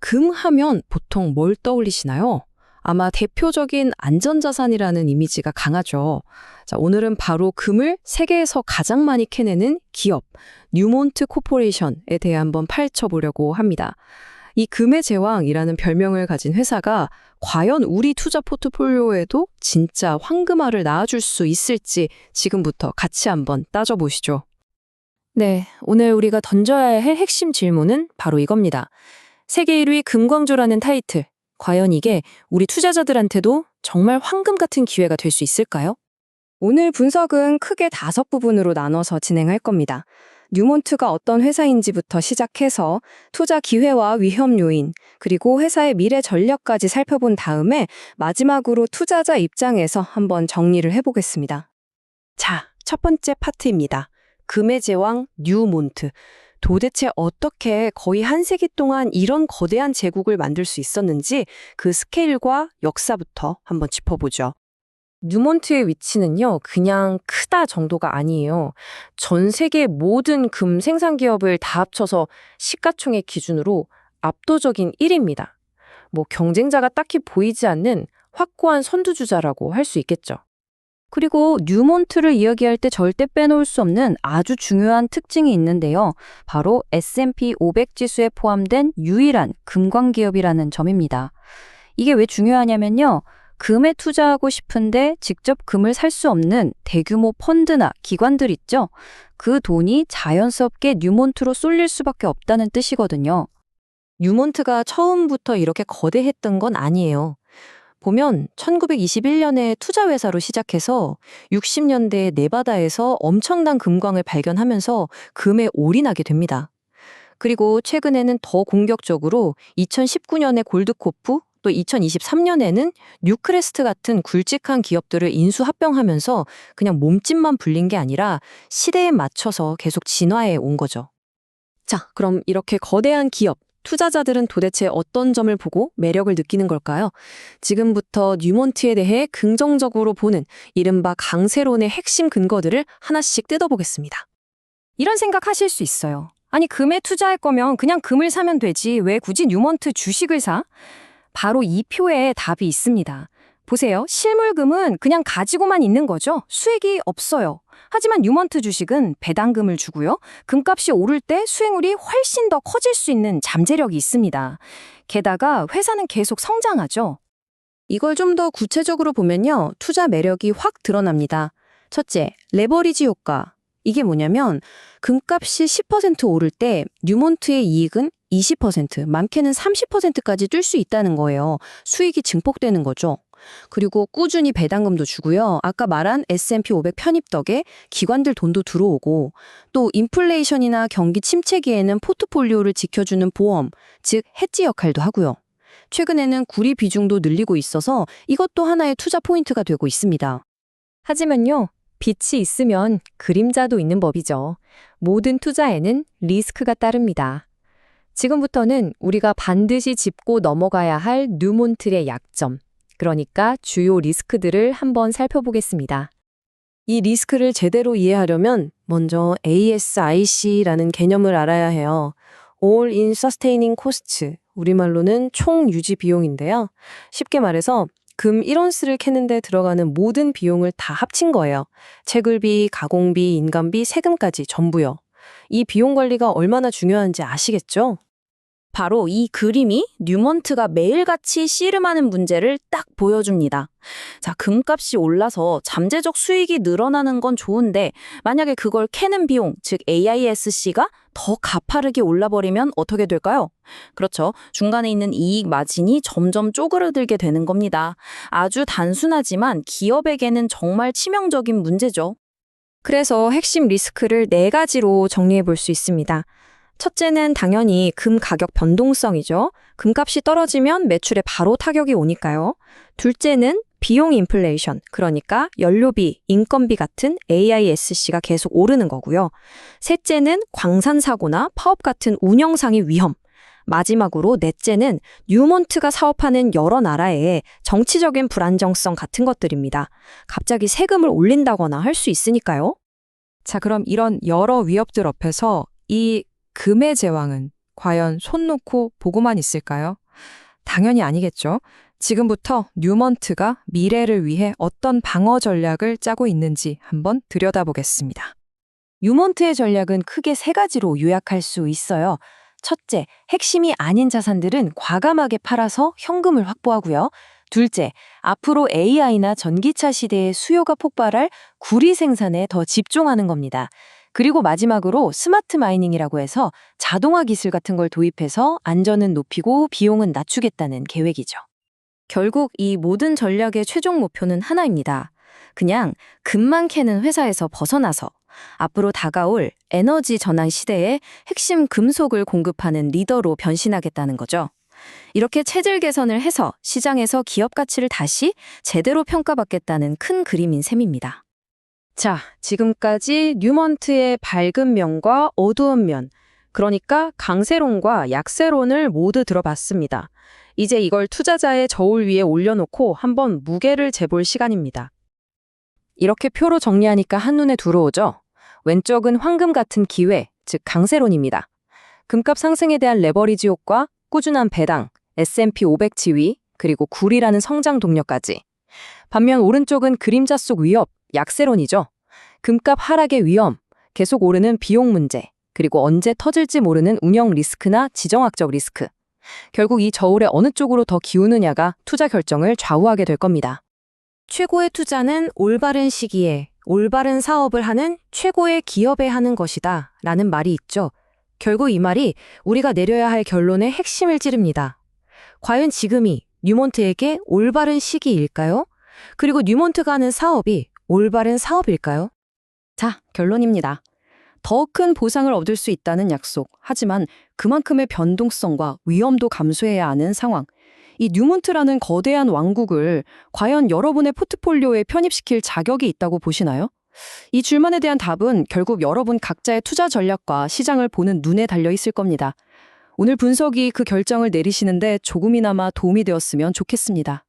금 하면 보통 뭘 떠올리시나요? 아마 대표적인 안전자산이라는 이미지가 강하죠. 자, 오늘은 바로 금을 세계에서 가장 많이 캐내는 기업, 뉴몬트 코퍼레이션에 대해 한번 파헤쳐보려고 합니다. 이 금의 제왕이라는 별명을 가진 회사가 과연 우리 투자 포트폴리오에도 진짜 황금알을 낳아줄 수 있을지 지금부터 같이 한번 따져보시죠. 네, 오늘 우리가 던져야 할 핵심 질문은 바로 이겁니다. 세계 1위 금광조라는 타이틀, 과연 이게 우리 투자자들한테도 정말 황금 같은 기회가 될 수 있을까요? 오늘 분석은 크게 5부분으로 나눠서 진행할 겁니다. 뉴몬트가 어떤 회사인지부터 시작해서 투자 기회와 위험 요인, 그리고 회사의 미래 전략까지 살펴본 다음에 마지막으로 투자자 입장에서 한번 정리를 해보겠습니다. 자, 첫 번째 파트입니다. 금의 제왕 뉴몬트. 도대체 어떻게 거의 한 세기 동안 이런 거대한 제국을 만들 수 있었는지 그 스케일과 역사부터 한번 짚어보죠. 뉴몬트의 위치는요, 그냥 크다 정도가 아니에요. 전 세계 모든 금 생산 기업을 다 합쳐서 시가총액 기준으로 압도적인 1위입니다. 경쟁자가 딱히 보이지 않는 확고한 선두주자라고 할 수 있겠죠. 그리고 뉴몬트를 이야기할 때 절대 빼놓을 수 없는 아주 중요한 특징이 있는데요. 바로 S&P 500 지수에 포함된 유일한 금광기업이라는 점입니다. 이게 왜 중요하냐면요. 금에 투자하고 싶은데 직접 금을 살 수 없는 대규모 펀드나 기관들 있죠. 그 돈이 자연스럽게 뉴몬트로 쏠릴 수밖에 없다는 뜻이거든요. 뉴몬트가 처음부터 이렇게 거대했던 건 아니에요. 보면 1921년에 투자회사로 시작해서 60년대 네바다에서 엄청난 금광을 발견하면서 금에 올인하게 됩니다. 그리고 최근에는 더 공격적으로 2019년에 골드코프, 또 2023년에는 뉴크레스트 같은 굵직한 기업들을 인수합병하면서 그냥 몸집만 불린 게 아니라 시대에 맞춰서 계속 진화해 온 거죠. 자, 그럼 이렇게 거대한 기업, 투자자들은 도대체 어떤 점을 보고 매력을 느끼는 걸까요? 지금부터 뉴몬트에 대해 긍정적으로 보는 이른바 강세론의 핵심 근거들을 하나씩 뜯어보겠습니다. 이런 생각 하실 수 있어요. 아니, 금에 투자할 거면 그냥 금을 사면 되지. 왜 굳이 뉴몬트 주식을 사? 바로 이 표에 답이 있습니다. 보세요. 실물금은 그냥 가지고만 있는 거죠. 수익이 없어요. 하지만 뉴몬트 주식은 배당금을 주고요. 금값이 오를 때 수익률이 훨씬 더 커질 수 있는 잠재력이 있습니다. 게다가 회사는 계속 성장하죠. 이걸 좀 더 구체적으로 보면요. 투자 매력이 확 드러납니다. 첫째, 레버리지 효과. 이게 뭐냐면 금값이 10% 오를 때 뉴몬트의 이익은 20%, 많게는 30%까지 뛸 수 있다는 거예요. 수익이 증폭되는 거죠. 그리고 꾸준히 배당금도 주고요. 아까 말한 S&P 500 편입 덕에 기관들 돈도 들어오고 또 인플레이션이나 경기 침체기에는 포트폴리오를 지켜주는 보험, 즉 해지 역할도 하고요. 최근에는 구리 비중도 늘리고 있어서 이것도 하나의 투자 포인트가 되고 있습니다. 하지만요, 빛이 있으면 그림자도 있는 법이죠. 모든 투자에는 리스크가 따릅니다. 지금부터는 우리가 반드시 짚고 넘어가야 할 뉴몬트의 약점, 그러니까 주요 리스크들을 한번 살펴보겠습니다. 이 리스크를 제대로 이해하려면 먼저 ASIC라는 개념을 알아야 해요. All in Sustaining Cost, 우리말로는 총 유지 비용인데요. 쉽게 말해서 금 1온스를 캐는데 들어가는 모든 비용을 다 합친 거예요. 채굴비, 가공비, 인건비, 세금까지 전부요. 이 비용 관리가 얼마나 중요한지 아시겠죠? 바로 이 그림이 뉴몬트가 매일같이 씨름하는 문제를 딱 보여줍니다. 자, 금값이 올라서 잠재적 수익이 늘어나는 건 좋은데 만약에 그걸 캐는 비용, 즉 AISC가 더 가파르게 올라버리면 어떻게 될까요? 그렇죠. 중간에 있는 이익 마진이 점점 쪼그라들게 되는 겁니다. 아주 단순하지만 기업에게는 정말 치명적인 문제죠. 그래서 핵심 리스크를 4가지로 정리해 볼 수 있습니다. 첫째는 당연히 금 가격 변동성이죠. 금값이 떨어지면 매출에 바로 타격이 오니까요. 둘째는 비용 인플레이션, 그러니까 연료비, 인건비 같은 AISC가 계속 오르는 거고요. 셋째는 광산 사고나 파업 같은 운영상의 위험. 마지막으로 넷째는 뉴몬트가 사업하는 여러 나라의 정치적인 불안정성 같은 것들입니다. 갑자기 세금을 올린다거나 할 수 있으니까요. 자, 그럼 이런 여러 위협들 앞에서 이 금의 제왕은 과연 손 놓고 보고만 있을까요? 당연히 아니겠죠. 지금부터 뉴먼트가 미래를 위해 어떤 방어 전략을 짜고 있는지 한번 들여다보겠습니다. 뉴몬트의 전략은 크게 세 가지로 요약할 수 있어요. 첫째, 핵심이 아닌 자산들은 과감하게 팔아서 현금을 확보하고요. 둘째, 앞으로 AI나 전기차 시대의 수요가 폭발할 구리 생산에 더 집중하는 겁니다. 그리고 마지막으로 스마트 마이닝이라고 해서 자동화 기술 같은 걸 도입해서 안전은 높이고 비용은 낮추겠다는 계획이죠. 결국 이 모든 전략의 최종 목표는 하나입니다. 그냥 금만 캐는 회사에서 벗어나서 앞으로 다가올 에너지 전환 시대에 핵심 금속을 공급하는 리더로 변신하겠다는 거죠. 이렇게 체질 개선을 해서 시장에서 기업 가치를 다시 제대로 평가받겠다는 큰 그림인 셈입니다. 자, 지금까지 뉴먼트의 밝은 면과 어두운 면, 그러니까 강세론과 약세론을 모두 들어봤습니다. 이제 이걸 투자자의 저울 위에 올려놓고 한번 무게를 재볼 시간입니다. 이렇게 표로 정리하니까 한눈에 들어오죠? 왼쪽은 황금 같은 기회, 즉 강세론입니다. 금값 상승에 대한 레버리지 효과, 꾸준한 배당, S&P 500 지위, 그리고 굴이라는 성장 동력까지. 반면 오른쪽은 그림자 속 위협, 약세론이죠. 금값 하락의 위험, 계속 오르는 비용 문제, 그리고 언제 터질지 모르는 운영 리스크나 지정학적 리스크. 결국 이 저울의 어느 쪽으로 더 기우느냐가 투자 결정을 좌우하게 될 겁니다. 최고의 투자는 올바른 시기에 올바른 사업을 하는 최고의 기업에 하는 것이다 라는 말이 있죠. 결국 이 말이 우리가 내려야 할 결론의 핵심을 찌릅니다. 과연 지금이 뉴먼트에게 올바른 시기일까요? 그리고 뉴먼트가 하는 사업이 올바른 사업일까요? 자, 결론입니다. 더 큰 보상을 얻을 수 있다는 약속, 하지만 그만큼의 변동성과 위험도 감수해야 하는 상황. 이 뉴먼트라는 거대한 왕국을 과연 여러분의 포트폴리오에 편입시킬 자격이 있다고 보시나요? 이 질문에 대한 답은 결국 여러분 각자의 투자 전략과 시장을 보는 눈에 달려 있을 겁니다. 오늘 분석이 그 결정을 내리시는데 조금이나마 도움이 되었으면 좋겠습니다.